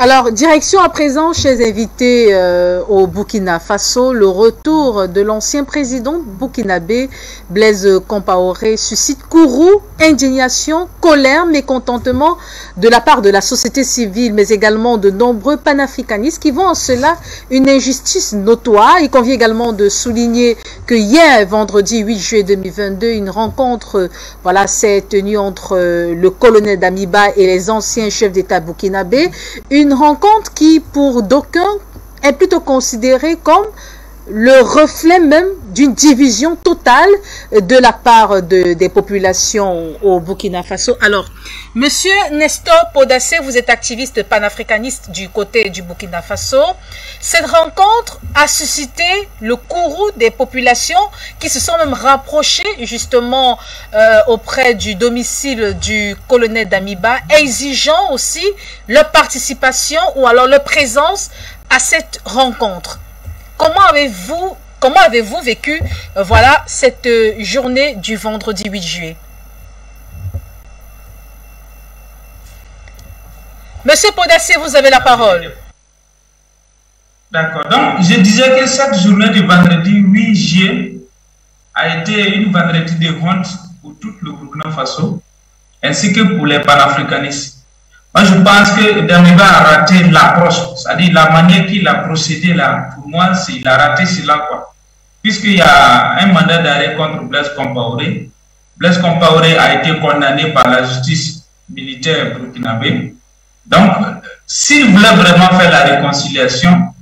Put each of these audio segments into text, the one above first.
Alors, direction à présent, chers invités, au Burkina Faso, le retour de l'ancien président burkinabé Blaise Compaoré suscite courroux, indignation, colère, mécontentement de la part de la société civile, mais également de nombreux panafricanistes qui voient en cela une injustice notoire. Il convient également de souligner que hier, vendredi 8 juillet 2022, une rencontre s'est tenue entre le colonel Damiba et les anciens chefs d'État burkinabés. Une rencontre qui, pour d'aucuns, est plutôt considérée comme le reflet même d'une division totale de la part des populations au Burkina Faso. Alors, Monsieur Nestor Podassé, vous êtes activiste panafricaniste du côté du Burkina Faso. Cette rencontre a suscité le courroux des populations qui se sont même rapprochées justement auprès du domicile du colonel Damiba, exigeant aussi leur participation ou alors leur présence à cette rencontre. Comment avez-vous vécu cette journée du vendredi 8 juillet? Monsieur Podassé, vous avez la parole. D'accord. Donc, je disais que cette journée du vendredi 8 juillet a été une vendredi de honte pour tout le Burkina Faso, ainsi que pour les panafricanistes. Moi, je pense que Damiba a raté l'approche, c'est-à-dire la manière qu'il a procédé là. Pour moi, il a raté cela, quoi. Puisqu'il y a un mandat d'arrêt contre Blaise Compaoré. Blaise Compaoré a été condamné par la justice militaire burkinabé. Donc, s'il voulait vraiment faire la réconciliation,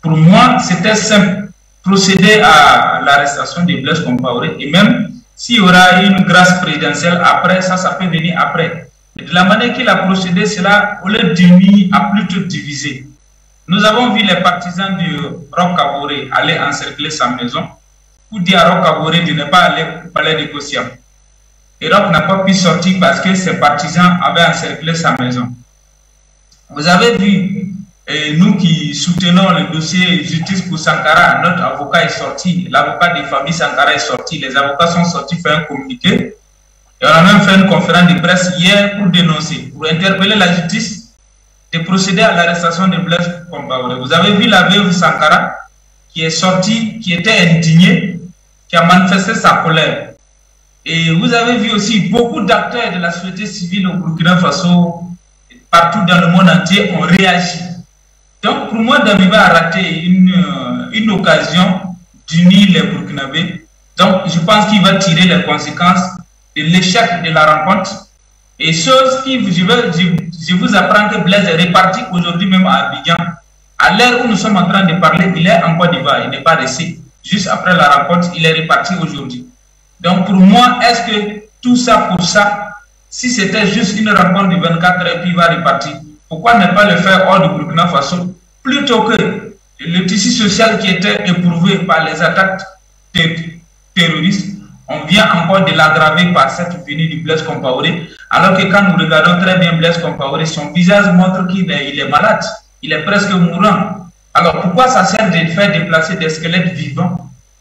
pour moi, c'était simple. Procéder à l'arrestation de Blaise Compaoré. Et même s'il y aura une grâce présidentielle après, ça peut venir après. De la manière qu'il a procédé, cela, au lieu d'unir, a plutôt divisé. Nous avons vu les partisans de Roch Kaboré aller encercler sa maison pour dire à Roch Kaboré de ne pas aller au palais négociant. Et Roch n'a pas pu sortir parce que ses partisans avaient encerclé sa maison. Vous avez vu, nous qui soutenons le dossier justice pour Sankara, notre avocat est sorti, l'avocat des familles Sankara est sorti, les avocats sont sortis faire un communiqué. Et on a même fait une conférence de presse hier pour dénoncer, pour interpeller la justice de procéder à l'arrestation de Blaise Compaoré. Vous avez vu la veuve Sankara qui est sortie, qui était indignée, qui a manifesté sa colère. Et vous avez vu aussi beaucoup d'acteurs de la société civile au Burkina Faso, partout dans le monde entier, ont réagi. Donc pour moi, Damiba a raté une occasion d'unir les Burkinabés. Donc je pense qu'il va tirer les conséquences de l'échec de la rencontre. Et chose qui, je vous apprends que Blaise est reparti aujourd'hui même à Abidjan. À l'heure où nous sommes en train de parler, il est en Côte d'Ivoire, il n'est pas resté. Juste après la rencontre, il est reparti aujourd'hui. Donc pour moi, est-ce que tout ça pour ça, si c'était juste une rencontre de 24 heures et puis il va repartir, pourquoi ne pas le faire hors du Burkina Faso, plutôt que le tissu social qui était éprouvé par les attaques terroristes? On vient encore de l'aggraver par cette venue du Blaise Compaoré, alors que quand nous regardons très bien Blaise Compaoré, son visage montre qu'il est malade, il est presque mourant. Alors pourquoi ça sert de faire déplacer des squelettes vivants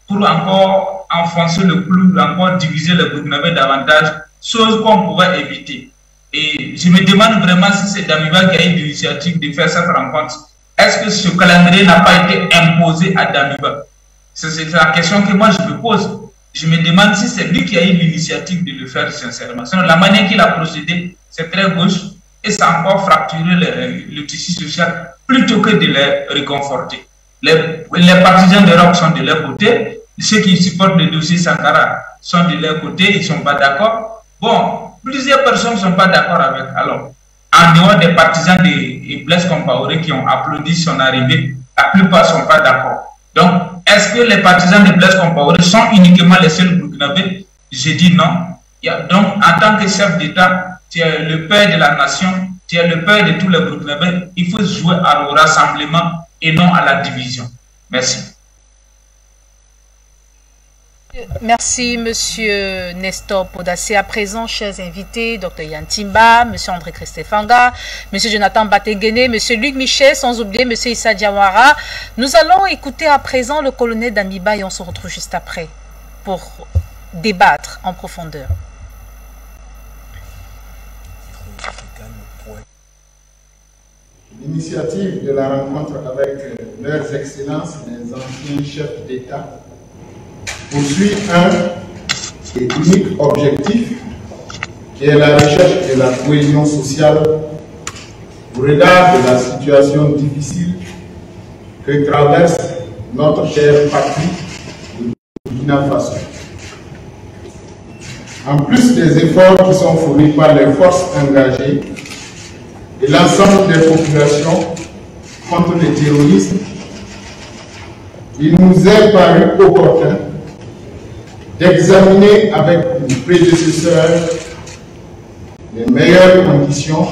pour encore enfoncer le clou, encore diviser le Burkinabé davantage, chose qu'on pourrait éviter? Et je me demande vraiment si c'est Damiba qui a eu l'initiative de faire cette rencontre. Est-ce que ce calendrier n'a pas été imposé à Damiba? C'est la question que moi je me pose. Je me demande si c'est lui qui a eu l'initiative de le faire sincèrement. Sinon, la manière qu'il a procédé, c'est très gauche et ça a encore fracturé le tissu social plutôt que de les réconforter. Les partisans de Roch sont de leur côté, ceux qui supportent le dossier Sankara sont de leur côté, ils ne sont pas d'accord. Bon, plusieurs personnes ne sont pas d'accord avec. Alors, en dehors des partisans de Blaise Compaoré qui ont applaudi son arrivée, la plupart ne sont pas d'accord. Donc, est-ce que les partisans de Blaise Compaoré sont uniquement les seuls Burkinabés? Je dis non. Donc, en tant que chef d'État, tu es le père de la nation, tu es le père de tous les Burkinabés. Il faut jouer au rassemblement et non à la division. Merci. Merci, Monsieur Nestor Podassé. À présent, chers invités, Dr Yann Timba, Monsieur André Christefanga, Monsieur Jonathan Bateguene, Monsieur Luc Michel, sans oublier Monsieur Issa Diawara. Nous allons écouter à présent le colonel Damiba et on se retrouve juste après pour débattre en profondeur. L'initiative de la rencontre avec leurs excellences, les anciens chefs d'État, poursuit un et unique objectif qui est la recherche de la cohésion sociale au regard de la situation difficile que traverse notre chère patrie de Burkina Faso. En plus des efforts qui sont fournis par les forces engagées et l'ensemble des populations contre le terrorisme, il nous est paru opportun d'examiner avec nos prédécesseurs les meilleures conditions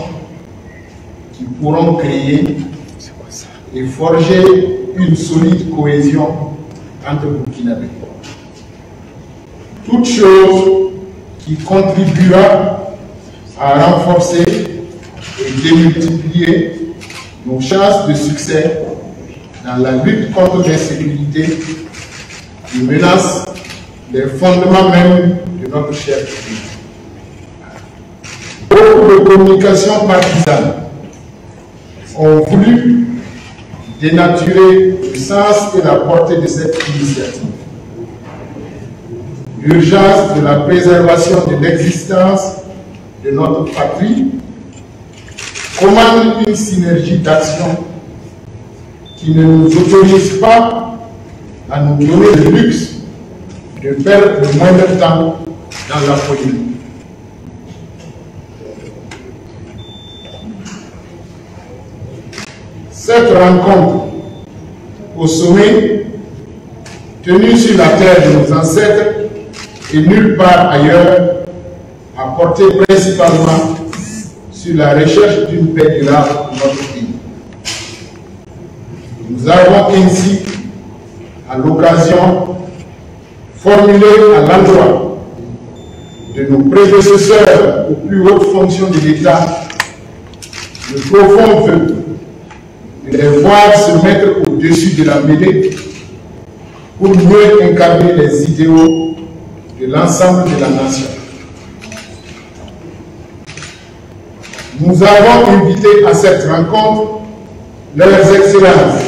qui pourront créer et forger une solide cohésion entre Burkinabés. Toute chose qui contribuera à renforcer et démultiplier nos chances de succès dans la lutte contre l'insécurité qui menace les fondements même de notre cher pays. Beaucoup de communications partisanes ont voulu dénaturer le sens et la portée de cette initiative. L'urgence de la préservation de l'existence de notre patrie commande une synergie d'action qui ne nous autorise pas à nous donner le luxe de perdre le moindre temps dans la polémique. Cette rencontre au sommet, tenue sur la terre de nos ancêtres et nulle part ailleurs, a porté principalement sur la recherche d'une paix durable pour notre pays. Nous avons ainsi, à l'occasion, formulé à l'endroit de nos prédécesseurs aux plus hautes fonctions de l'État le profond vœu de les voir se mettre au-dessus de la mêlée pour mieux incarner les idéaux de l'ensemble de la nation. Nous avons invité à cette rencontre leurs excellences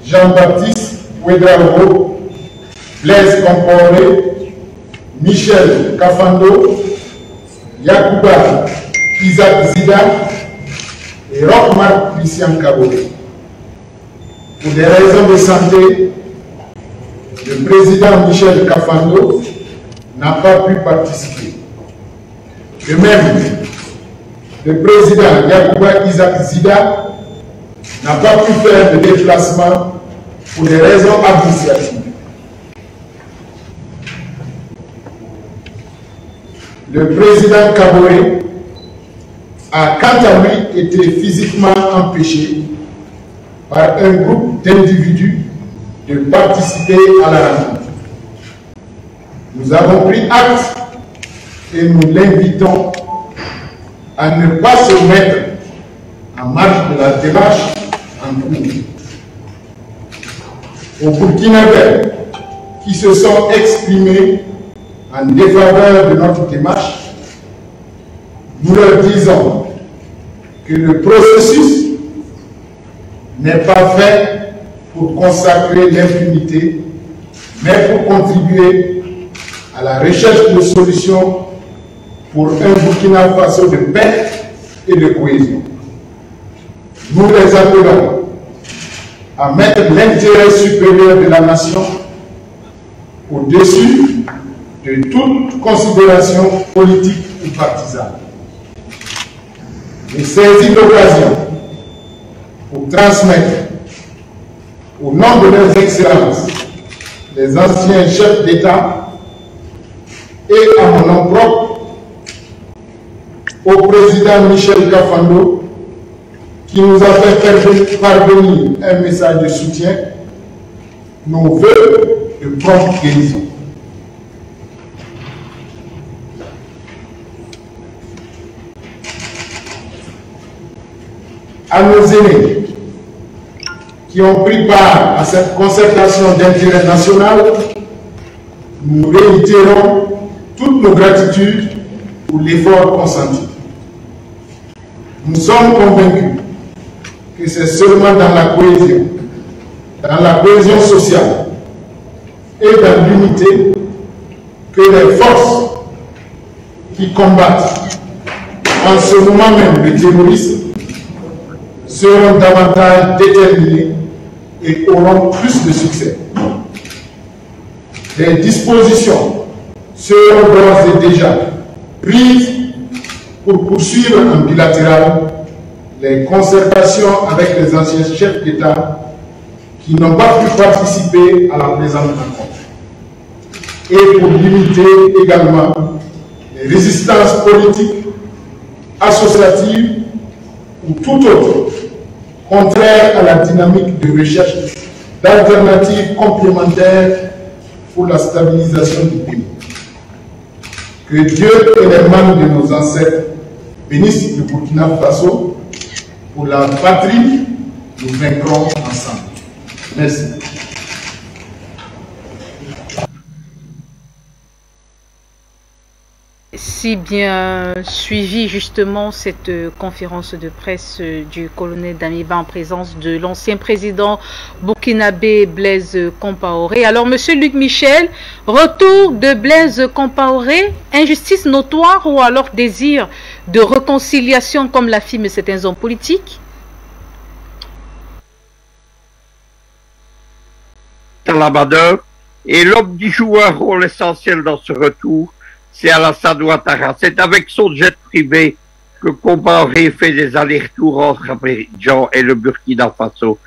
Jean-Baptiste Ouédraogo, Blaise Compaoré, Michel Kafando, Yacouba Isaac Zida et Roch-Marc Christian Kaboré. Pour des raisons de santé, le président Michel Kafando n'a pas pu participer. De même, le président Yacouba Isaac Zida n'a pas pu faire de déplacement pour des raisons administratives. Le président Kaboré a quant à lui été physiquement empêché par un groupe d'individus de participer à la rencontre. Nous avons pris acte et nous l'invitons à ne pas se mettre en marge de la démarche en cours. Aux Burkinabés qui se sont exprimés en défaveur de notre démarche, nous leur disons que le processus n'est pas fait pour consacrer l'impunité, mais pour contribuer à la recherche de solutions pour un Burkina Faso de paix et de cohésion. Nous les appelons à mettre l'intérêt supérieur de la nation au-dessus de toute considération politique ou partisane. Je saisis l'occasion pour transmettre au nom de leurs excellences, les anciens chefs d'État, et à mon nom propre, au président Michel Kafando, qui nous a fait parvenir un message de soutien, nos vœux de prompte guérison. À nos aînés qui ont pris part à cette concertation d'intérêt national, nous réitérons toutes nos gratitudes pour l'effort consenti. Nous sommes convaincus que c'est seulement dans la cohésion sociale et dans l'unité que les forces qui combattent en ce moment même le terrorisme seront davantage déterminés et auront plus de succès. Des dispositions seront d'ores et déjà prises pour poursuivre en bilatéral les concertations avec les anciens chefs d'État qui n'ont pas pu participer à la présente rencontre et pour limiter également les résistances politiques, associatives ou tout autre contraire à la dynamique de recherche d'alternatives complémentaires pour la stabilisation du pays. Que Dieu et les mains de nos ancêtres bénissent le Burkina Faso. Pour la patrie, nous vaincrons ensemble. Merci. Si bien suivi justement cette conférence de presse du colonel Damiba en présence de l'ancien président burkinabé Blaise Compaoré. Alors, monsieur Luc Michel, retour de Blaise Compaoré, injustice notoire ou alors désir de réconciliation comme l'affirment certains hommes politiques? L'ambassadeur et l'homme qui joue un rôle essentiel dans ce retour, c'est Alassane Ouattara. C'est avec son jet privé que Compaoré fait des allers-retours entre Abidjan et le Burkina Faso.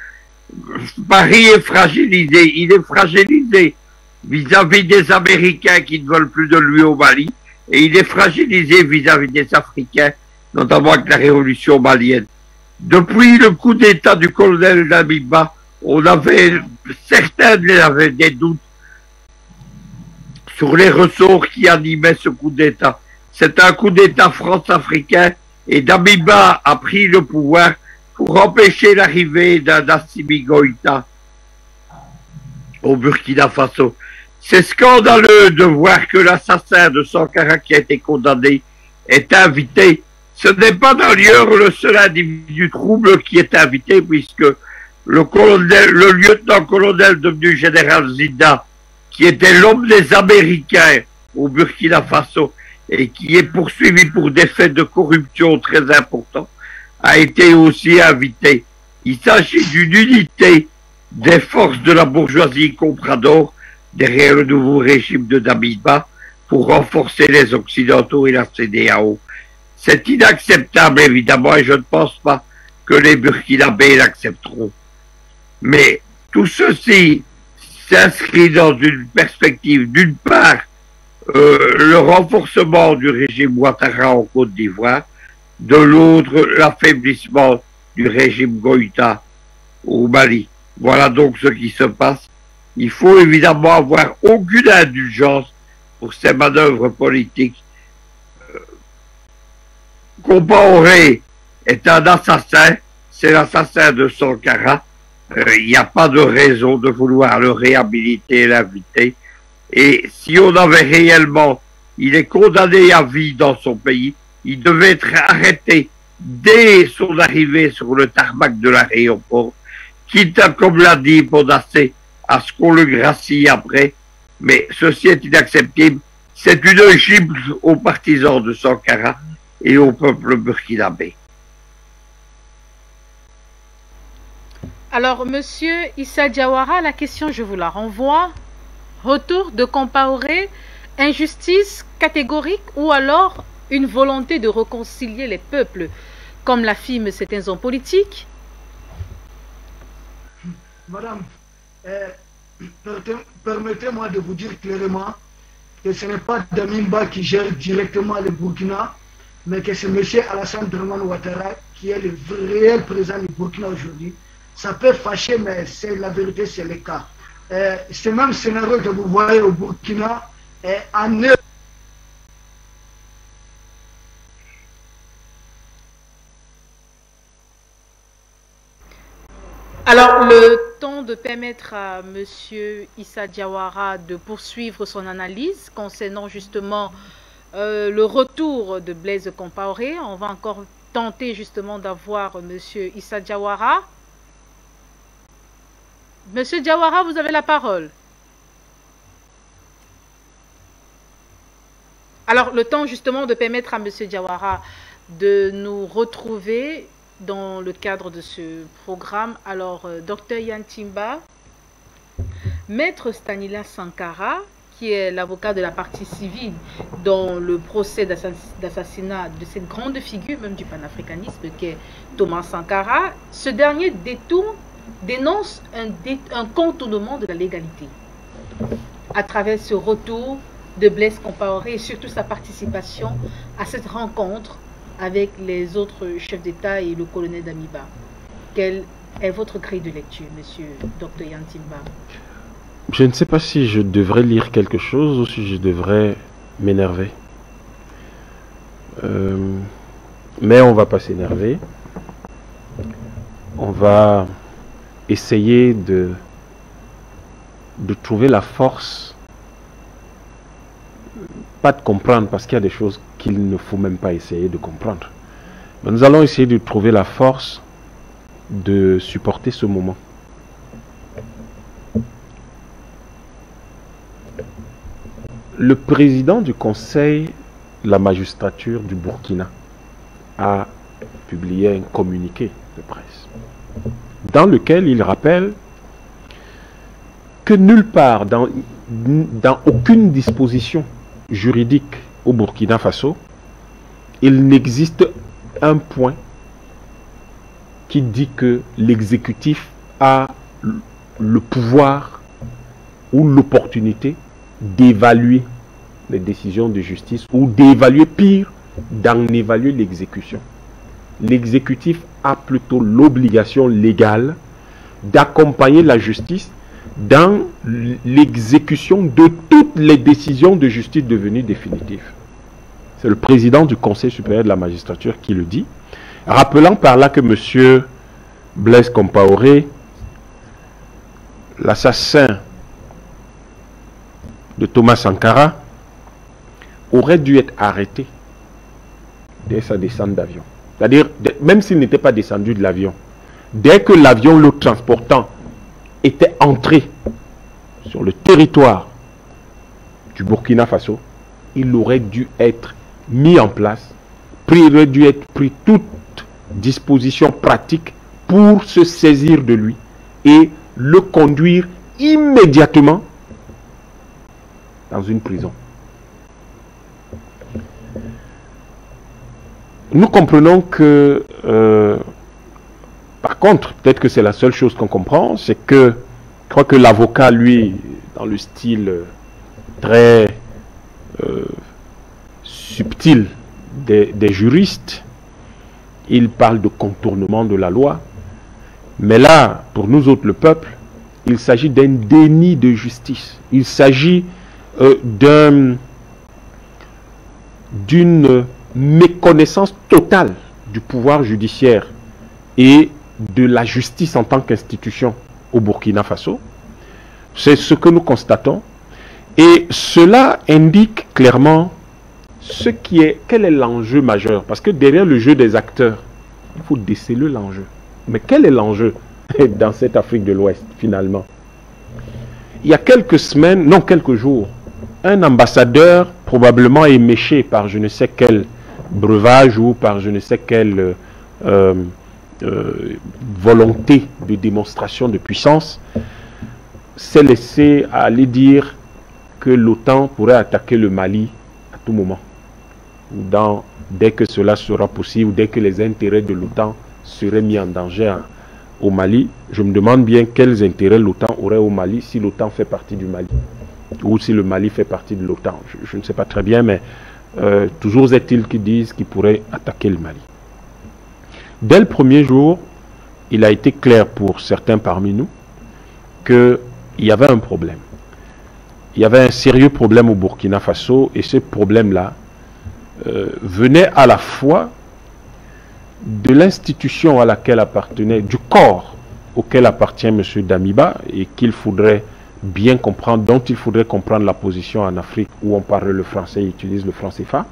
Paris est fragilisé. Il est fragilisé vis-à-vis des Américains qui ne veulent plus de lui au Mali. Et il est fragilisé vis-à-vis des Africains, notamment avec la révolution malienne. Depuis le coup d'État du colonel Damiba, certains avaient des doutes sur les ressorts qui animaient ce coup d'État. C'est un coup d'État france-africain et Damiba a pris le pouvoir pour empêcher l'arrivée d'Assimi Goïta au Burkina Faso. C'est scandaleux de voir que l'assassin de Sankara qui a été condamné est invité. Ce n'est pas d'ailleurs le seul individu trouble qui est invité puisque le lieutenant-colonel devenu général Zida, qui était l'homme des Américains au Burkina Faso et qui est poursuivi pour des faits de corruption très importants, a été aussi invité. Il s'agit d'une unité des forces de la bourgeoisie comprador derrière le nouveau régime de Damiba pour renforcer les Occidentaux et la CEDEAO. C'est inacceptable évidemment et je ne pense pas que les Burkinabés l'accepteront. Mais tout ceci s'inscrit dans une perspective, d'une part, le renforcement du régime Ouattara en Côte d'Ivoire, de l'autre, l'affaiblissement du régime Goïta au Mali. Voilà donc ce qui se passe. Il faut évidemment avoir aucune indulgence pour ces manœuvres politiques. Compaoré est un assassin, c'est l'assassin de Sankara. Il n'y a pas de raison de vouloir le réhabiliter et l'inviter. Et si on avait réellement, il est condamné à vie dans son pays, il devait être arrêté dès son arrivée sur le tarmac de l'aéroport, quitte à, comme l'a dit Bonassé, à ce qu'on le gracie après. Mais ceci est inacceptable. C'est une gifle aux partisans de Sankara et au peuple burkinabé. Alors, monsieur Issa Diawara, la question, je vous la renvoie. Retour de Compaoré, injustice catégorique ou alors une volonté de réconcilier les peuples, comme l'affirment certains hommes politiques? Madame, permettez-moi de vous dire clairement que ce n'est pas Damiba qui gère directement le Burkina, mais que c'est monsieur Alassane Ouattara qui est le réel président du Burkina aujourd'hui. Ça peut fâcher, mais c'est la vérité, c'est le cas. Ce même scénario que vous voyez au Burkina est en œuvre. Alors, le temps de permettre à M. Issa Diawara de poursuivre son analyse concernant justement le retour de Blaise Compaoré. On va encore tenter justement d'avoir M. Issa Diawara. Monsieur Diawara, vous avez la parole. Alors, le temps justement de permettre à M. Diawara de nous retrouver dans le cadre de ce programme. Alors, Dr Yann Timba, Maître Stanislas Sankara, qui est l'avocat de la partie civile dans le procès d'assassinat de cette grande figure même du panafricanisme qui est Thomas Sankara, ce dernier dénonce un contournement de la légalité à travers ce retour de Blaise Compaoré et surtout sa participation à cette rencontre avec les autres chefs d'État et le colonel Damiba. Quelle est votre grille de lecture, monsieur Dr Yann Timba? Je ne sais pas si je devrais lire quelque chose ou si je devrais m'énerver. Mais on va pas s'énerver. On va essayer de trouver la force, pas de comprendre, parce qu'il y a des choses qu'il ne faut même pas essayer de comprendre. Mais nous allons essayer de trouver la force de supporter ce moment. Le président du Conseil de la magistrature du Burkina a publié un communiqué de presse dans lequel il rappelle que nulle part, dans aucune disposition juridique au Burkina Faso, il n'existe un point qui dit que l'exécutif a le pouvoir ou l'opportunité d'évaluer les décisions de justice ou d'évaluer, pire, d'en évaluer l'exécution. L'exécutif a plutôt l'obligation légale d'accompagner la justice dans l'exécution de toutes les décisions de justice devenues définitives. C'est le président du Conseil supérieur de la magistrature qui le dit, rappelant par là que M. Blaise Compaoré, l'assassin de Thomas Sankara, aurait dû être arrêté dès sa descente d'avion. C'est-à-dire, même s'il n'était pas descendu de l'avion, dès que l'avion le transportant était entré sur le territoire du Burkina Faso, il aurait dû être mis en place, il aurait dû être pris toute disposition pratique pour se saisir de lui et le conduire immédiatement dans une prison. Nous comprenons que, par contre, peut-être que c'est la seule chose qu'on comprend, c'est que, je crois que l'avocat, lui, dans le style très subtil des juristes, il parle de contournement de la loi. Mais là, pour nous autres, le peuple, il s'agit d'un déni de justice. Il s'agit d'une méconnaissance totale du pouvoir judiciaire et de la justice en tant qu'institution au Burkina Faso. C'est ce que nous constatons. Et cela indique clairement quel est l'enjeu majeur. Parce que derrière le jeu des acteurs, il faut déceler l'enjeu. Mais quel est l'enjeu dans cette Afrique de l'Ouest, finalement? Il y a quelques semaines, non quelques jours, un ambassadeur, probablement éméché par je ne sais quel breuvage ou par je ne sais quelle volonté de démonstration de puissance, s'est laissé aller dire que l'OTAN pourrait attaquer le Mali à tout moment. Dès que cela sera possible, dès que les intérêts de l'OTAN seraient mis en danger au Mali. Je me demande bien quels intérêts l'OTAN aurait au Mali si l'OTAN fait partie du Mali. Ou si le Mali fait partie de l'OTAN. Je ne sais pas très bien, mais toujours est-il qu'ils disent qu'ils pourraient attaquer le Mali. Dès le premier jour, il a été clair pour certains parmi nous qu'il y avait un problème. Il y avait un sérieux problème au Burkina Faso et ce problème-là venait à la fois de l'institution à laquelle appartenait, du corps auquel appartient M. Damiba et qu'il faudrait bien comprendre, dont il faudrait comprendre la position en Afrique où on parle le français et utilise le franc CFA,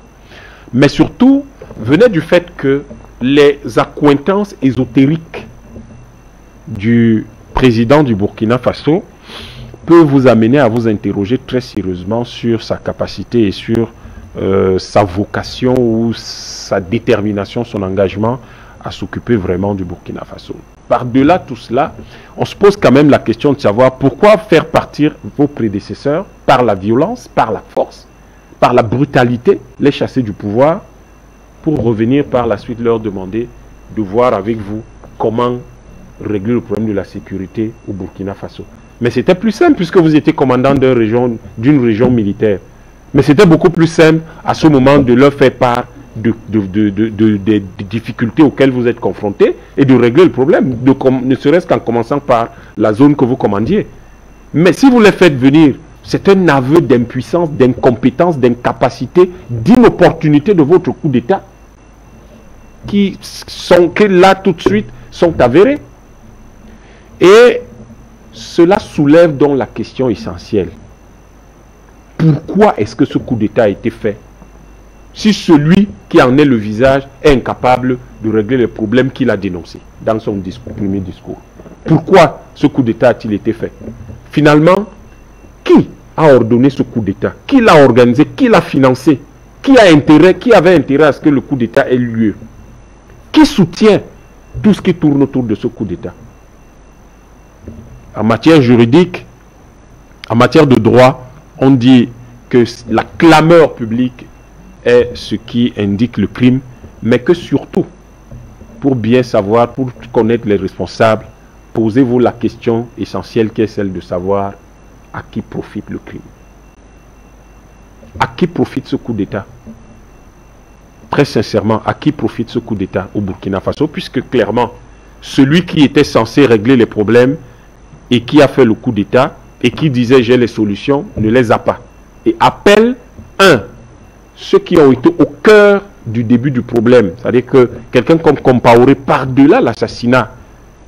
mais surtout venait du fait que les accointances ésotériques du président du Burkina Faso peut vous amener à vous interroger très sérieusement sur sa capacité et sur sa vocation ou sa détermination, son engagement à s'occuper vraiment du Burkina Faso. Par-delà tout cela, on se pose quand même la question de savoir pourquoi faire partir vos prédécesseurs par la violence, par la force, par la brutalité, les chasser du pouvoir, pour revenir par la suite leur demander de voir avec vous comment régler le problème de la sécurité au Burkina Faso. Mais c'était plus simple puisque vous étiez commandant d'une région militaire. Mais c'était beaucoup plus simple à ce moment de leur faire part des difficultés auxquelles vous êtes confrontés et de régler le problème, ne serait-ce qu'en commençant par la zone que vous commandiez. Mais si vous les faites venir, c'est un aveu d'impuissance, d'incompétence, d'incapacité, d'inopportunité de votre coup d'État qui là tout de suite sont avérés. Et cela soulève donc la question essentielle. Pourquoi est-ce que ce coup d'État a été fait si celui qui en est le visage est incapable de régler les problèmes qu'il a dénoncés dans son premier discours? Pourquoi ce coup d'État a-t-il été fait? Finalement, qui a ordonné ce coup d'État? Qui l'a organisé? Qui l'a financé? Qui avait intérêt à ce que le coup d'État ait lieu? Qui soutient tout ce qui tourne autour de ce coup d'État? En matière juridique, en matière de droit, on dit que la clameur publique est ce qui indique le crime, mais que surtout, pour bien savoir, pour connaître les responsables, posez-vous la question essentielle qui est celle de savoir à qui profite le crime. À qui profite ce coup d'État? Très sincèrement, à qui profite ce coup d'État au Burkina Faso? Puisque clairement, celui qui était censé régler les problèmes et qui a fait le coup d'État et qui disait j'ai les solutions, ne les a pas. Et appelle ceux qui ont été au cœur du début du problème. C'est-à-dire que quelqu'un comme Compaoré, par-delà l'assassinat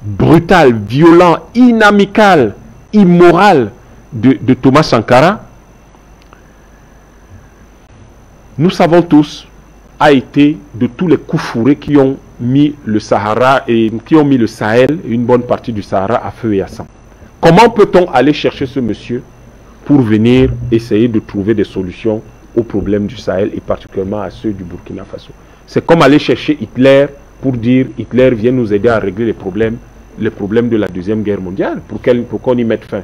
brutal, violent, inamical, immoral de Thomas Sankara, nous savons tous, a été de tous les coups fourrés qui ont mis le Sahara et qui ont mis le Sahel, une bonne partie du Sahara, à feu et à sang. Comment peut-on aller chercher ce monsieur pour venir essayer de trouver des solutions aux problèmes du Sahel et particulièrement à ceux du Burkina Faso? C'est comme aller chercher Hitler pour dire Hitler vient nous aider à régler les problèmes de la Deuxième Guerre mondiale, pour qu'on y mette fin.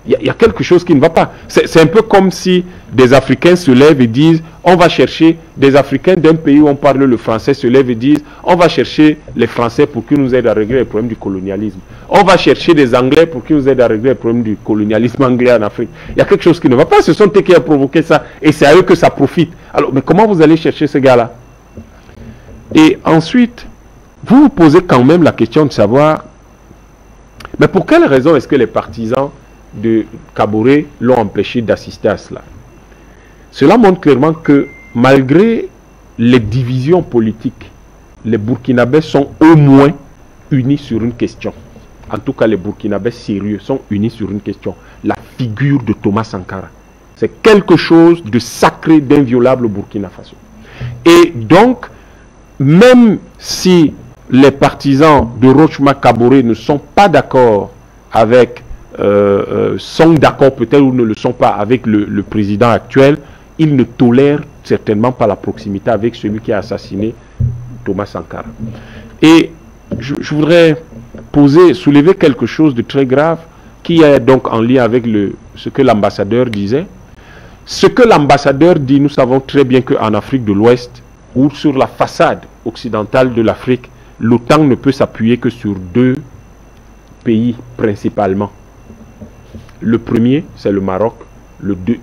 Il y a quelque chose qui ne va pas. C'est un peu comme si des Africains se lèvent et disent on va chercher, des Africains d'un pays où on parle le français se lèvent et disent on va chercher les Français pour qu'ils nous aident à régler les problèmes du colonialisme. On va chercher des Anglais pour qu'ils nous aident à régler les problèmes du colonialisme anglais en Afrique. Il y a quelque chose qui ne va pas. Ce sont eux qui ont provoqué ça et c'est à eux que ça profite. Alors, mais comment vous allez chercher ces gars-là? Et ensuite, vous vous posez quand même la question de savoir mais pour quelle raison est-ce que les partisans de Kaboré l'ont empêché d'assister à cela? Cela montre clairement que malgré les divisions politiques, les Burkinabés sont au moins unis sur une question. En tout cas, les Burkinabés sérieux sont unis sur une question. La figure de Thomas Sankara. C'est quelque chose de sacré, d'inviolable au Burkina Faso. Et donc, même si les partisans de Rochma Kaboré ne sont pas d'accord avec sont d'accord peut-être ou ne le sont pas avec le président actuel, ils ne tolèrent certainement pas la proximité avec celui qui a assassiné Thomas Sankara. Et je voudrais soulever quelque chose de très grave qui est donc en lien avec ce que l'ambassadeur disait. Ce que l'ambassadeur dit, nous savons très bien qu'en Afrique de l'Ouest ou sur la façade occidentale de l'Afrique, l'OTAN ne peut s'appuyer que sur deux pays principalement. Le premier, c'est le Maroc,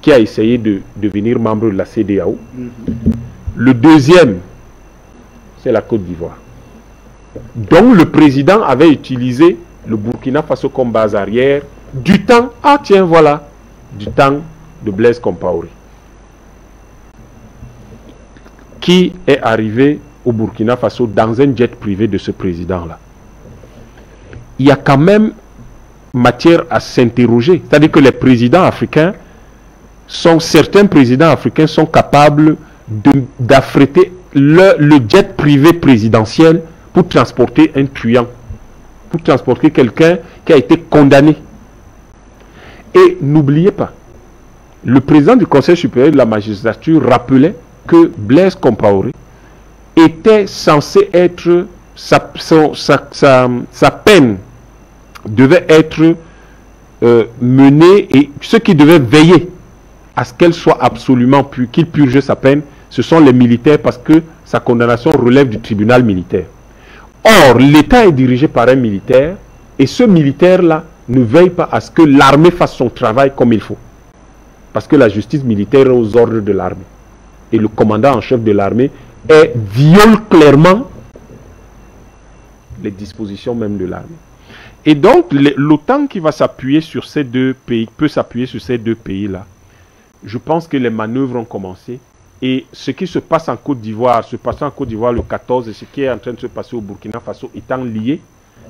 qui a essayé de devenir membre de la CEDEAO. Le deuxième, c'est la Côte d'Ivoire. Donc le président avait utilisé le Burkina Faso comme base arrière du temps, du temps de Blaise Compaoré, qui est arrivé au Burkina Faso dans un jet privé de ce président-là. Il y a quand même matière à s'interroger. C'est-à-dire que les présidents africains certains présidents africains sont capables d'affréter le jet privé présidentiel pour transporter un truand, pour transporter quelqu'un qui a été condamné. Et n'oubliez pas, le président du Conseil supérieur de la magistrature rappelait que Blaise Compaoré était censé être, sa peine devait être menée, et ceux qui devaient veiller à ce qu'elle soit absolument pure, qu'il purge sa peine, ce sont les militaires, parce que sa condamnation relève du tribunal militaire. Or, l'État est dirigé par un militaire, et ce militaire-là ne veille pas à ce que l'armée fasse son travail comme il faut. Parce que la justice militaire est aux ordres de l'armée. Et le commandant en chef de l'armée viole clairement les dispositions même de l'armée. Et donc, l'OTAN qui va s'appuyer sur ces deux pays, peut s'appuyer sur ces deux pays-là. Je pense que les manœuvres ont commencé. Et ce qui se passe en Côte d'Ivoire, se passant en Côte d'Ivoire le 14, et ce qui est en train de se passer au Burkina Faso étant liés,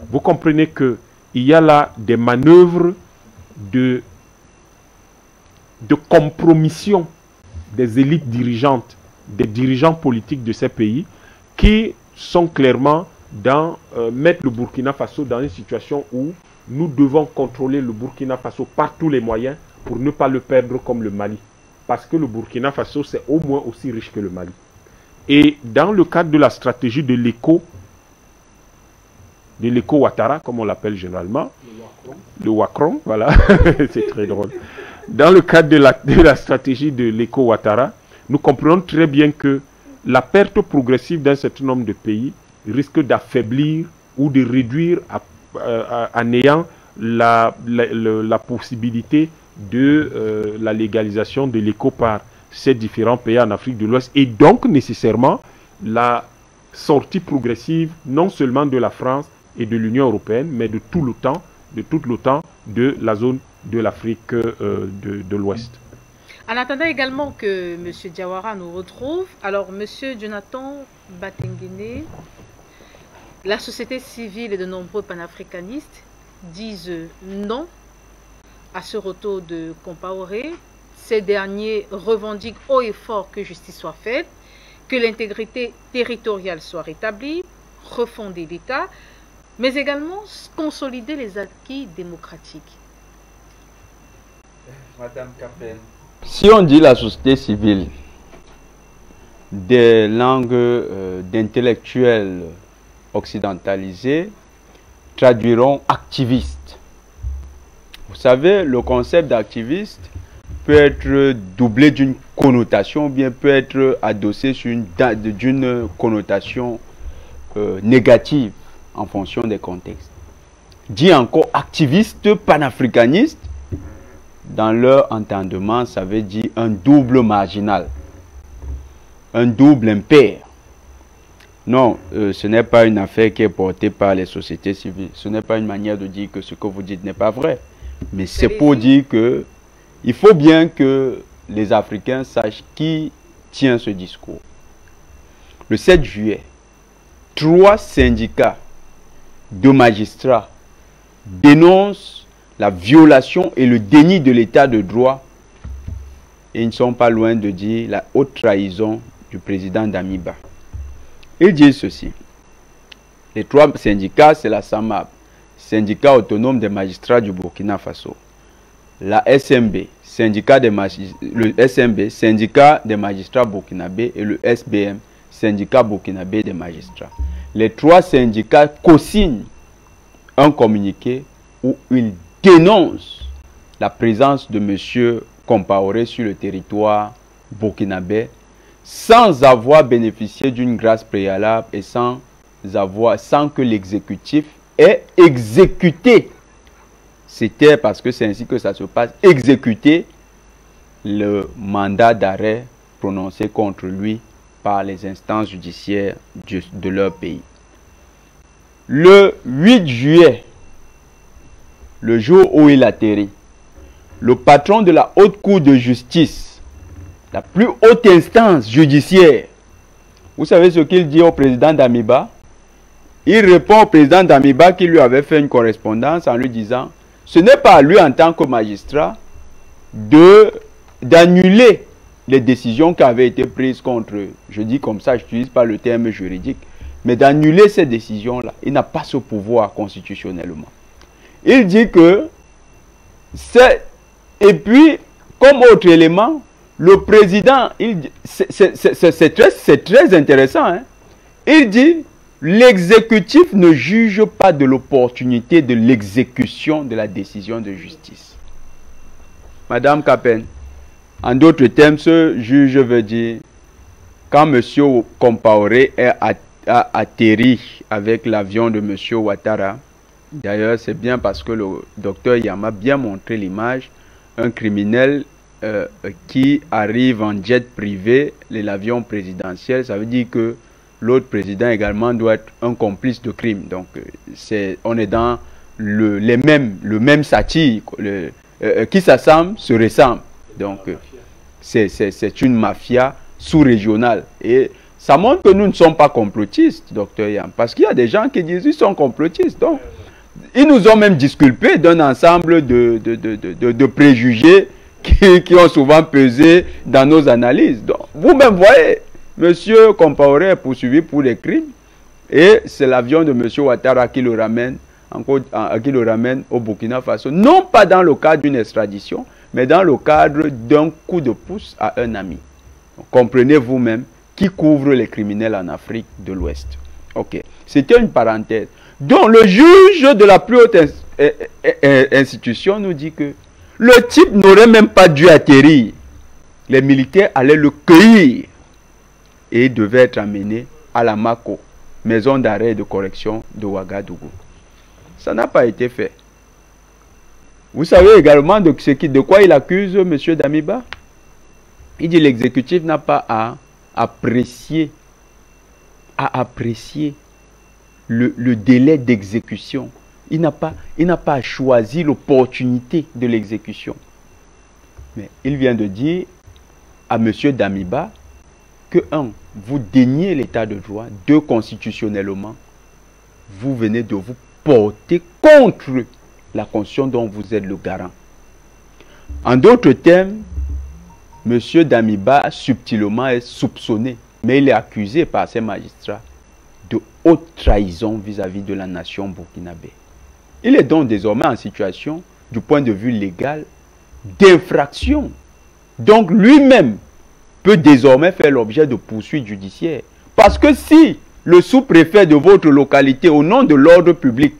vous comprenez qu'il y a là des manœuvres de compromission des élites dirigeantes, des dirigeants politiques de ces pays, qui sont clairement dans mettre le Burkina Faso dans une situation où nous devons contrôler le Burkina Faso par tous les moyens pour ne pas le perdre comme le Mali. Parce que le Burkina Faso, c'est au moins aussi riche que le Mali. Et dans le cadre de la stratégie de l'éco-Ouattara, comme on l'appelle généralement, le Wakron, voilà, c'est très drôle. Dans le cadre de la stratégie de l'éco-Ouattara, nous comprenons très bien que la perte progressive d'un certain nombre de pays risque d'affaiblir ou de réduire à néant la possibilité de la légalisation de l'éco par ces différents pays en Afrique de l'Ouest, et donc nécessairement la sortie progressive non seulement de la France et de l'Union européenne, mais de tout l'OTAN, de la zone de l'Afrique de l'Ouest. En attendant également que M. Diawara nous retrouve, alors M. Jonathan Batengene, la société civile et de nombreux panafricanistes disent non à ce retour de Compaoré. Ces derniers revendiquent haut et fort que justice soit faite, que l'intégrité territoriale soit rétablie, refonder l'État, mais également consolider les acquis démocratiques. Madame Capel, si on dit la société civile, des langues d'intellectuels occidentalisés traduiront activiste. Vous savez, le concept d'activiste peut être doublé d'une connotation, ou bien peut être adossé sur d'une connotation négative en fonction des contextes. Dit encore activiste panafricaniste, dans leur entendement, ça veut dire un double marginal, un double impair. Non, ce n'est pas une affaire qui est portée par les sociétés civiles. Ce n'est pas une manière de dire que ce que vous dites n'est pas vrai. Mais c'est pour dire que il faut bien que les Africains sachent qui tient ce discours. Le 7 juillet, 3 syndicats de magistrats dénoncent la violation et le déni de l'état de droit, et ils ne sont pas loin de dire la haute trahison du président Damiba. Ils disent ceci. Les 3 syndicats, c'est la SAMAB, syndicat autonome des magistrats du Burkina Faso, la SMB, syndicat des magistrats burkinabés, et le SBM, syndicat burkinabé des magistrats. Les 3 syndicats co-signent un communiqué où ils dénoncent la présence de M. Compaoré sur le territoire burkinabé sans avoir bénéficié d'une grâce préalable et sans que l'exécutif ait exécuté. C'était parce que c'est ainsi que ça se passe, exécuter le mandat d'arrêt prononcé contre lui par les instances judiciaires de leur pays. Le 8 juillet, le jour où il atterrit, le patron de la haute cour de justice, la plus haute instance judiciaire, vous savez ce qu'il dit au président Damiba? Il répond au président Damiba qui lui avait fait une correspondance en lui disant: ce n'est pas à lui en tant que magistrat d'annuler les décisions qui avaient été prises contre, je dis comme ça, je n'utilise pas le terme juridique, mais d'annuler ces décisions-là. Il n'a pas ce pouvoir constitutionnellement. Il dit que c'est... Et puis, comme autre élément, le président, c'est très intéressant, hein? Il dit, l'exécutif ne juge pas de l'opportunité de l'exécution de la décision de justice. Madame Capen, en d'autres termes, ce juge veut dire, quand M. Compaoré a atterri avec l'avion de M. Ouattara, d'ailleurs c'est bien parce que le docteur Yama a bien montré l'image, un criminel qui arrive en jet privé, l'avion présidentiel, ça veut dire que l'autre président également doit être un complice de crime. Donc on est dans le même satire, qui s'assemble se ressemble. Donc c'est une mafia sous-régionale. Et ça montre que nous ne sommes pas complotistes, docteur Yam, parce qu'il y a des gens qui disent qu'ils sont complotistes. Donc, ils nous ont même disculpés d'un ensemble de préjugés qui ont souvent pesé dans nos analyses. Donc, vous-même voyez, monsieur Compaoré est poursuivi pour des crimes et c'est l'avion de monsieur Ouattara qui le ramène au Burkina Faso. Non pas dans le cadre d'une extradition, mais dans le cadre d'un coup de pouce à un ami. Donc, comprenez vous-même qui couvre les criminels en Afrique de l'Ouest. Ok, c'était une parenthèse. Donc le juge de la plus haute institution nous dit que le type n'aurait même pas dû atterrir. Les militaires allaient le cueillir et il devait être amené à la Mako, maison d'arrêt et de correction de Ouagadougou. Ça n'a pas été fait. Vous savez également de quoi il accuse M. Damiba? Il dit que l'exécutif n'a pas à apprécier le délai d'exécution. Il n'a pas choisi l'opportunité de l'exécution. Mais il vient de dire à M. Damiba que, un, vous déniez l'état de droit, deux, constitutionnellement, vous venez de vous porter contre la Constitution dont vous êtes le garant. En d'autres termes, M. Damiba subtilement est soupçonné, mais il est accusé par ses magistrats de haute trahison vis-à-vis de la nation burkinabé. Il est donc désormais en situation, du point de vue légal, d'infraction. Donc lui-même peut désormais faire l'objet de poursuites judiciaires. Parce que si le sous-préfet de votre localité, au nom de l'ordre public,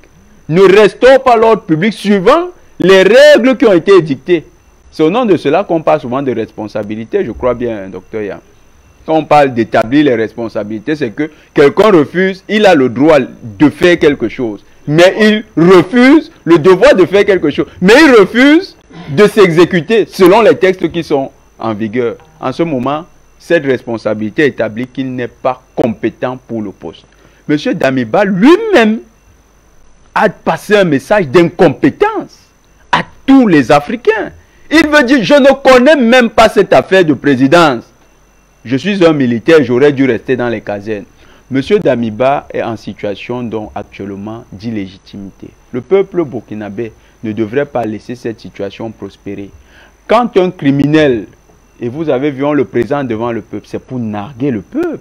ne restaure pas l'ordre public suivant les règles qui ont été édictées, c'est au nom de cela qu'on parle souvent de responsabilité, je crois bien, docteur Yam. Quand on parle d'établir les responsabilités, c'est que quelqu'un refuse, il a le droit de faire quelque chose. Mais il refuse le devoir de faire quelque chose. Mais il refuse de s'exécuter selon les textes qui sont en vigueur. En ce moment, cette responsabilité établit qu'il n'est pas compétent pour le poste. M. Damiba lui-même a passé un message d'incompétence à tous les Africains. Il veut dire, je ne connais même pas cette affaire de présidence. Je suis un militaire, j'aurais dû rester dans les casernes. Monsieur Damiba est en situation donc actuellement d'illégitimité. Le peuple burkinabé ne devrait pas laisser cette situation prospérer. Quand un criminel, et vous avez vu, on le présente devant le peuple, c'est pour narguer le peuple.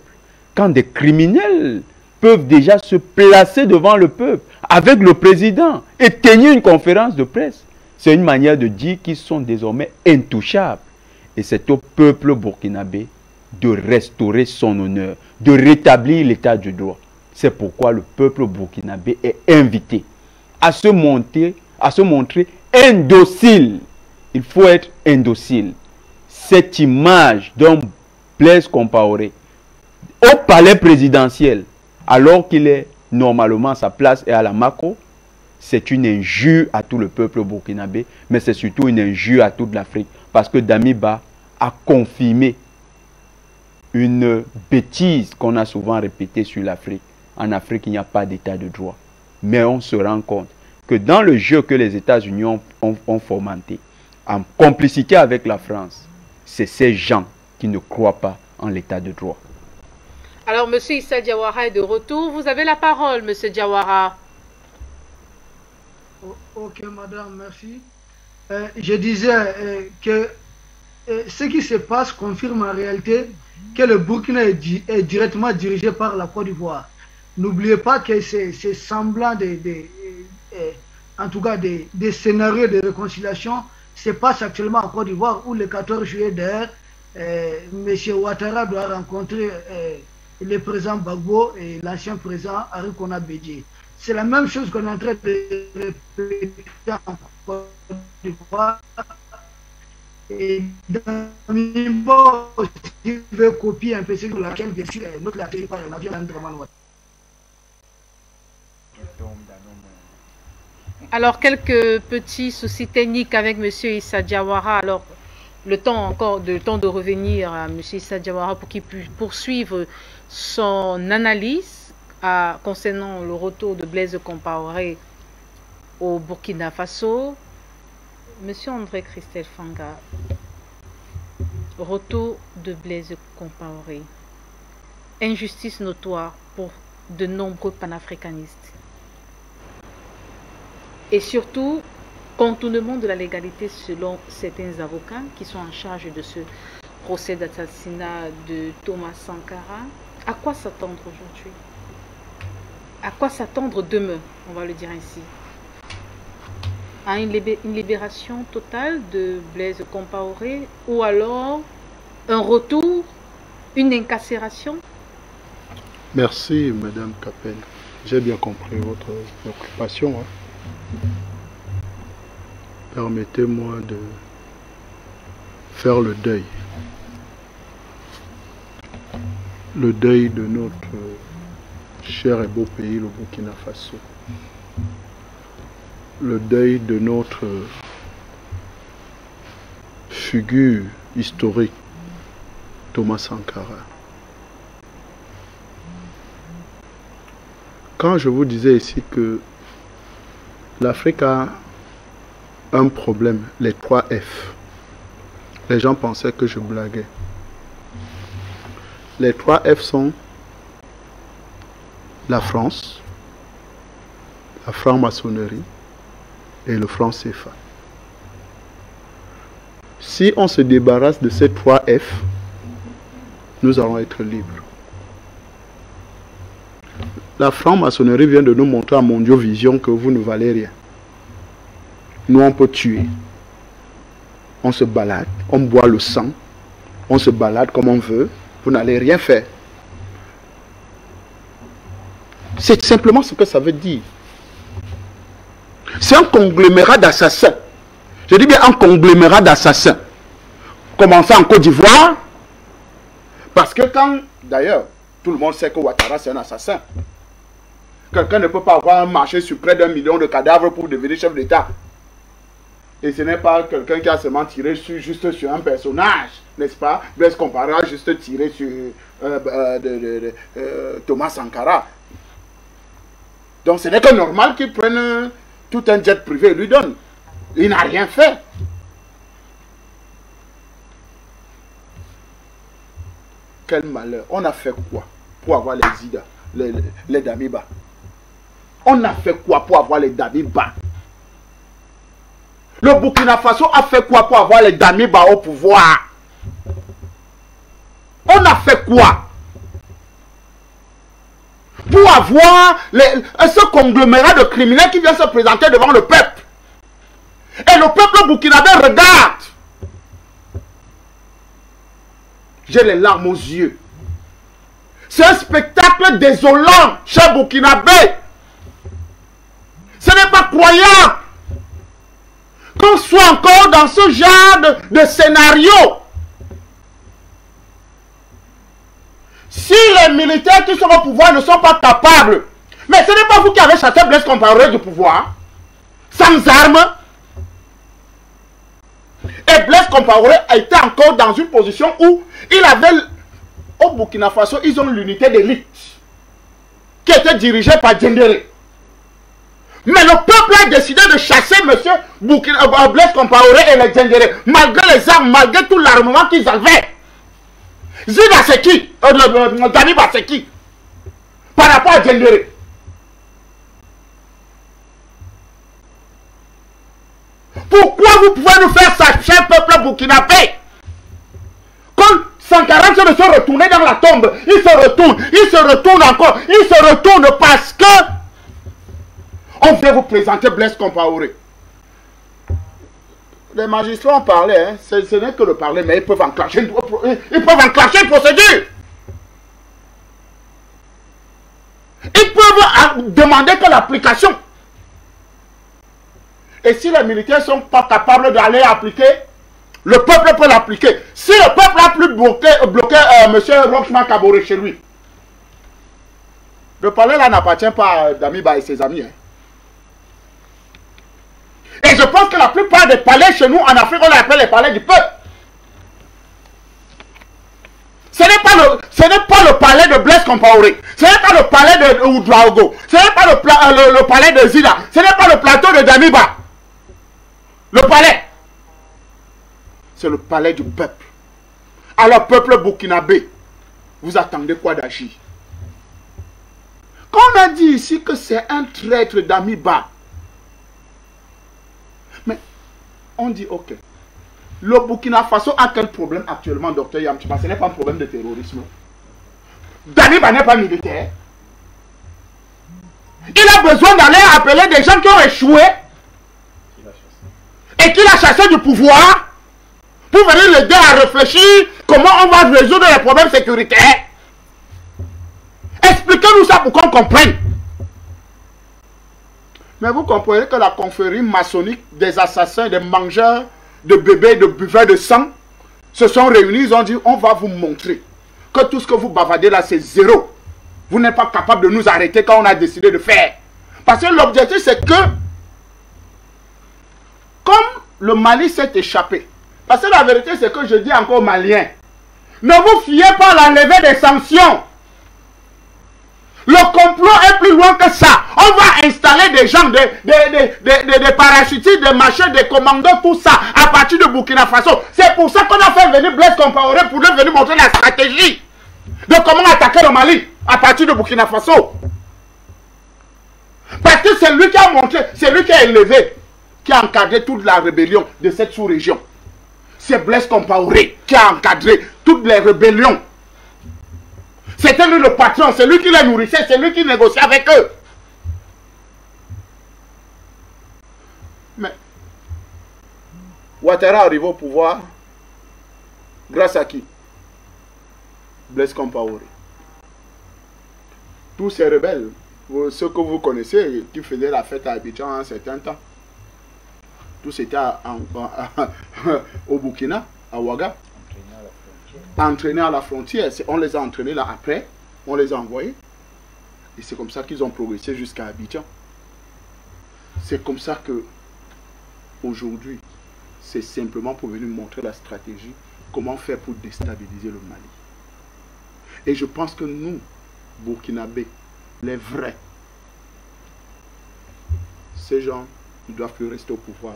Quand des criminels peuvent déjà se placer devant le peuple avec le président et tenir une conférence de presse, c'est une manière de dire qu'ils sont désormais intouchables. Et c'est au peuple burkinabé de restaurer son honneur, de rétablir l'état du droit. C'est pourquoi le peuple burkinabé est invité à se montrer indocile. Il faut être indocile. Cette image d'un Blaise Compaoré au palais présidentiel, alors qu'il est normalement à sa place et à la Mako, c'est une injure à tout le peuple burkinabé, mais c'est surtout une injure à toute l'Afrique, parce que Damiba a confirmé une bêtise qu'on a souvent répétée sur l'Afrique. En Afrique, il n'y a pas d'état de droit. Mais on se rend compte que dans le jeu que les États-Unis ont fomenté, en complicité avec la France, c'est ces gens qui ne croient pas en l'état de droit. Alors, M. Issa Diawara est de retour. Vous avez la parole, M. Diawara. Ok, madame, merci. Je disais que ce qui se passe confirme en réalité que le Burkina est directement dirigé par la Côte d'Ivoire. N'oubliez pas que c'est semblant en tout cas des scénarios de réconciliation se passent actuellement en Côte d'Ivoire, où le 14 juillet d'ailleurs, M. Ouattara doit rencontrer le président Gbagbo et l'ancien président Arikona Bédié. C'est la même chose qu'on est en train de répéter en Côte d'Ivoire. Et Damiba aussi veut copier un peu ce sur laquelle bien sûr notre la par le navire Draman Ouattara. Alors, quelques petits soucis techniques avec M. Issa Diawara. Alors, le temps de revenir à M. Issa Diawara pour qu'il puisse poursuivre son analyse concernant le retour de Blaise Compaoré au Burkina Faso. M. André Christelle Fanga, retour de Blaise Compaoré. Injustice notoire pour de nombreux panafricanistes. Et surtout, contournement de la légalité selon certains avocats qui sont en charge de ce procès d'assassinat de Thomas Sankara. À quoi s'attendre aujourd'hui? À quoi s'attendre demain, on va le dire ainsi? À une libération totale de Blaise Compaoré ou alors un retour, une incarcération? Merci, Madame Capel. J'ai bien compris votre préoccupation. Permettez-moi de faire le deuil. Le deuil de notre cher et beau pays, le Burkina Faso. Le deuil de notre figure historique, Thomas Sankara. Quand je vous disais ici que l'Afrique a un problème, les 3 F. Les gens pensaient que je blaguais. Les 3 F sont la France, la franc-maçonnerie et le franc CFA. Si on se débarrasse de ces 3 F, nous allons être libres. La franc-maçonnerie vient de nous montrer à Mondiovision que vous ne valez rien. Nous, on peut tuer. On se balade, on boit le sang, on se balade comme on veut. Vous n'allez rien faire. C'est simplement ce que ça veut dire. C'est un conglomérat d'assassins. Je dis bien un conglomérat d'assassins. Commençant en Côte d'Ivoire. Parce que quand, d'ailleurs, tout le monde sait que Ouattara c'est un assassin. Quelqu'un ne peut pas avoir un marché sur près d'1 million de cadavres pour devenir chef d'État. Et ce n'est pas quelqu'un qui a seulement tiré juste sur un personnage, n'est-ce pas? Blaise Compaoré a juste tiré sur Thomas Sankara. Donc ce n'est que normal qu'il prenne tout un jet privé et lui donne. Il n'a rien fait. Quel malheur. On a fait quoi pour avoir les Ida, les Damiba? On a fait quoi pour avoir les Damiba? Le Burkina Faso a fait quoi pour avoir les Damiba au pouvoir? On a fait quoi pour avoir ce conglomérat de criminels qui vient se présenter devant le peuple? Et le peuple burkinabé regarde. J'ai les larmes aux yeux. C'est un spectacle désolant, cher Burkinabé. Ce n'est pas croyable qu'on soit encore dans ce genre de scénario. Si les militaires qui sont au pouvoir ne sont pas capables, mais ce n'est pas vous qui avez chassé Blaise Compaoré du pouvoir, sans armes. Et Blaise Compaoré a été encore dans une position où il avait, au Burkina Faso, ils ont l'unité d'élite qui était dirigée par Djendéré. Mais le peuple a décidé de chasser M. Blaise Compaoré et les Djendéré, malgré les armes, malgré tout l'armement qu'ils avaient. Zida c'est qui? Damiba c'est qui? Par rapport à Djendéré. Pourquoi vous pouvez nous faire ça, cher peuple burkinabé? tombe, il se retourne encore, il se retourne parce que on vient vous présenter Blaise Compaoré. Les magistrats ont parlé, hein. Ce n'est que le parler, mais ils peuvent enclencher une procédure. Ils peuvent demander que l'application. Et si les militaires ne sont pas capables d'aller appliquer, le peuple peut l'appliquer. Si le peuple a plus bloqué M. Rochman Kaboré chez lui, le palais là n'appartient pas à Damiba et ses amis. Hein. Et je pense que la plupart des palais chez nous en Afrique, on les appelle les palais du peuple. Ce n'est pas le palais de Blaise Compaoré. Ce n'est pas le palais de Oudraogo. Ce n'est pas le palais de Zida. Ce n'est pas le plateau de Damiba. Le palais. C'est le palais du peuple. Alors, peuple burkinabé, vous attendez quoi d'agir? Quand on a dit ici que c'est un traître Damiba, mais on dit ok. Le Burkina Faso a quel problème actuellement, docteur Yamchiba? Ce n'est pas un problème de terrorisme. Damiba n'est pas militaire. Il a besoin d'aller appeler des gens qui ont échoué et qu'il a chassé du pouvoir pour venir l'aider à réfléchir comment on va résoudre les problèmes sécuritaires. Expliquez-nous ça pour qu'on comprenne. Mais vous comprenez que la confrérie maçonnique des assassins, des mangeurs de bébés, de buveurs de sang se sont réunis, ils ont dit on va vous montrer que tout ce que vous bavardez là c'est zéro. Vous n'êtes pas capable de nous arrêter quand on a décidé de faire. Parce que l'objectif c'est que comme le Mali s'est échappé, parce que la vérité c'est que je dis encore aux Maliens, ne vous fiez pas à l'enlever des sanctions. Le complot est plus loin que ça. On va installer des gens, des parachutistes, des machins, des commandants, tout ça, à partir de Burkina Faso. C'est pour ça qu'on a fait venir Blaise Compaoré pour lui venir montrer la stratégie de comment attaquer le Mali à partir de Burkina Faso. Parce que c'est lui qui a montré, c'est lui qui a élevé, qui a encadré toute la rébellion de cette sous-région. C'est Blaise Compaoré qui a encadré toutes les rébellions. C'était lui le patron, c'est lui qui les nourrissait, c'est lui qui négociait avec eux. Mais Ouattara arrive au pouvoir grâce à qui? Blaise Compaoré. Tous ces rebelles, ceux que vous connaissez, qui faisaient la fête à Abidjan un certain temps, tous étaient au Burkina, à Ouaga. Entraînés à la frontière. On les a entraînés là après, on les a envoyés. Et c'est comme ça qu'ils ont progressé jusqu'à Abidjan. C'est comme ça que aujourd'hui, c'est simplement pour venir montrer la stratégie, comment faire pour déstabiliser le Mali. Et je pense que nous, Burkinabés, les vrais, ces gens, ils doivent plus rester au pouvoir.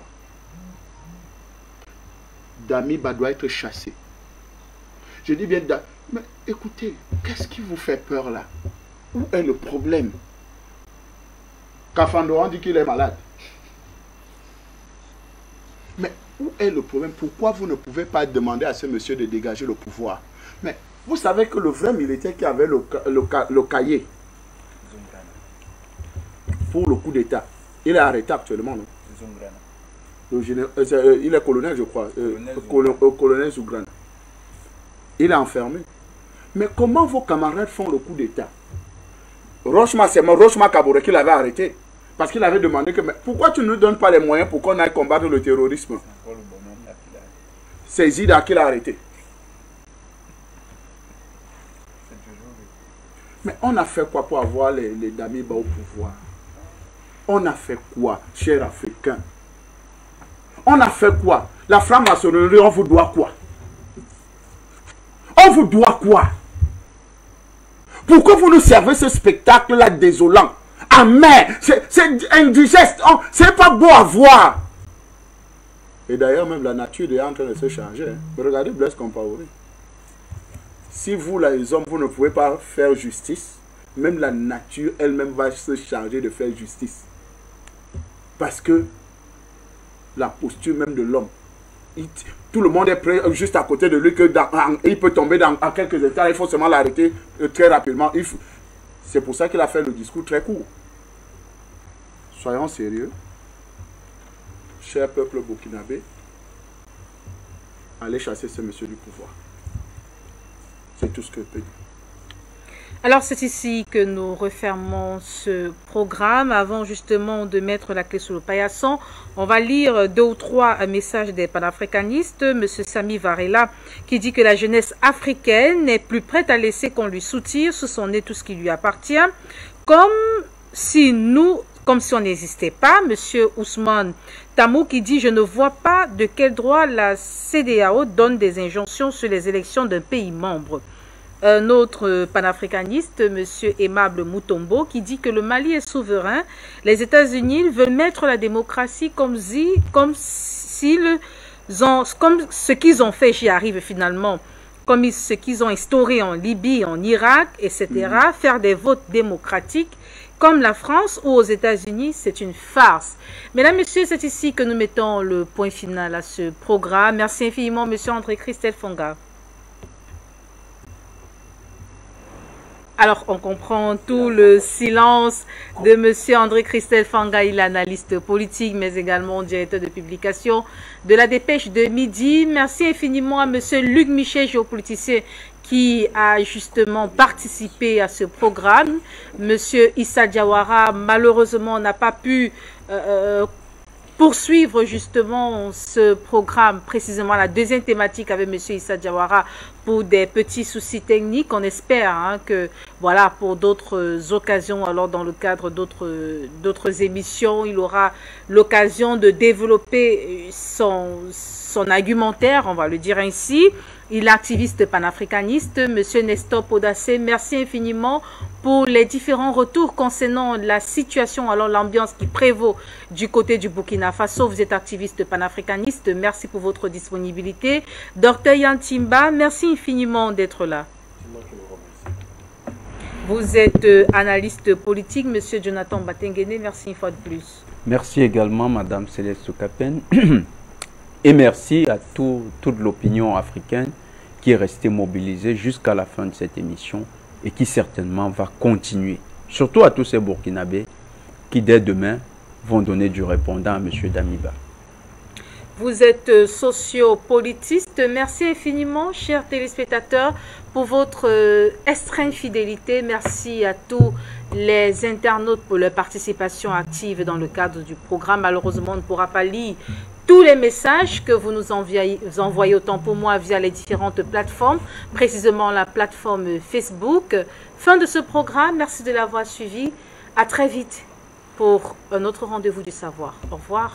Damiba doit être chassé. Je dis bien, mais écoutez, qu'est-ce qui vous fait peur là? Où est le problème? Kafando dit qu'il est malade. Mais où est le problème? Pourquoi vous ne pouvez pas demander à ce monsieur de dégager le pouvoir? Mais vous savez que le vrai militaire qui avait le cahier pour le coup d'État, il est arrêté actuellement, non? Il est colonel, je crois. Colonel Zougrana. Il est enfermé. Mais comment vos camarades font le coup d'État? Rochman, c'est Rochman Kaboré qui l'avait arrêté. Parce qu'il avait demandé que... Mais pourquoi tu ne nous donnes pas les moyens pour qu'on aille combattre le terrorisme? C'est Zida qui l'a arrêté. Mais on a fait quoi pour avoir les Damiba au pouvoir? On a fait quoi, chers Africains? On a fait quoi? La franc-maçonnerie, on vous doit quoi? On vous doit quoi? Pourquoi vous nous servez ce spectacle-là désolant? Amer, c'est indigeste, c'est pas beau à voir. Et d'ailleurs, même la nature est en train de se changer. Hein. Regardez Blaise Compaoré. Si vous, les hommes, vous ne pouvez pas faire justice, même la nature elle-même va se charger de faire justice. Parce que la posture même de l'homme tout le monde est prêt juste à côté de lui, il peut tomber en quelques instants, il faut seulement l'arrêter très rapidement. C'est pour ça qu'il a fait le discours très court. Soyons sérieux. Cher peuple burkinabé, allez chasser ce monsieur du pouvoir. C'est tout ce que je peux dire. Alors c'est ici que nous refermons ce programme. Avant justement de mettre la clé sous le paillasson, on va lire 2 ou 3 messages des panafricanistes. Monsieur Sami Varela qui dit que la jeunesse africaine n'est plus prête à laisser qu'on lui soutire sous son nez tout ce qui lui appartient, comme si on n'existait pas. Monsieur Ousmane Tamou qui dit « Je ne vois pas de quel droit la CEDEAO donne des injonctions sur les élections d'un pays membre. » Un autre panafricaniste, monsieur Aimable Moutombo, qui dit que le Mali est souverain. Les États-Unis veulent mettre la démocratie comme ce qu'ils ont fait, j'y arrive finalement, comme ce qu'ils ont instauré en Libye, en Irak, etc. Faire des votes démocratiques comme la France ou aux États-Unis, c'est une farce. Mesdames, Messieurs, c'est ici que nous mettons le point final à ce programme. Merci infiniment, monsieur André-Christophe Fonga. Alors, on comprend tout le silence de M. André-Christophe Fonga, il est analyste politique, mais également directeur de publication de la Dépêche de Midi. Merci infiniment à M. Luc Michel, géopoliticien, qui a justement participé à ce programme. M. Issa Diawara, malheureusement, n'a pas pu poursuivre justement ce programme, précisément la deuxième thématique avec M. Issa Diawara pour des petits soucis techniques. On espère que voilà, pour d'autres occasions, alors dans le cadre d'autres émissions, il aura l'occasion de développer son argumentaire, on va le dire ainsi. Il est activiste panafricaniste. Monsieur Nestor Podacé, merci infiniment pour les différents retours concernant la situation, alors l'ambiance qui prévaut du côté du Burkina Faso. Vous êtes activiste panafricaniste. Merci pour votre disponibilité. Dr Yann Timba, merci infiniment d'être là. Vous êtes analyste politique. Monsieur Jonathan Batengene, merci une fois de plus. Merci également, Madame Céleste Capen. Et merci à toute l'opinion africaine qui est restée mobilisée jusqu'à la fin de cette émission et qui certainement va continuer. Surtout à tous ces Burkinabés qui dès demain vont donner du répondant à M. Damiba. Vous êtes sociopolitiste. Merci infiniment, chers téléspectateurs, pour votre estreinte fidélité. Merci à tous les internautes pour leur participation active dans le cadre du programme. Malheureusement, on ne pourra pas lire tous les messages que vous nous envoyez autant pour moi via les différentes plateformes, précisément la plateforme Facebook. Fin de ce programme. Merci de l'avoir suivi. À très vite pour un autre rendez-vous du savoir. Au revoir.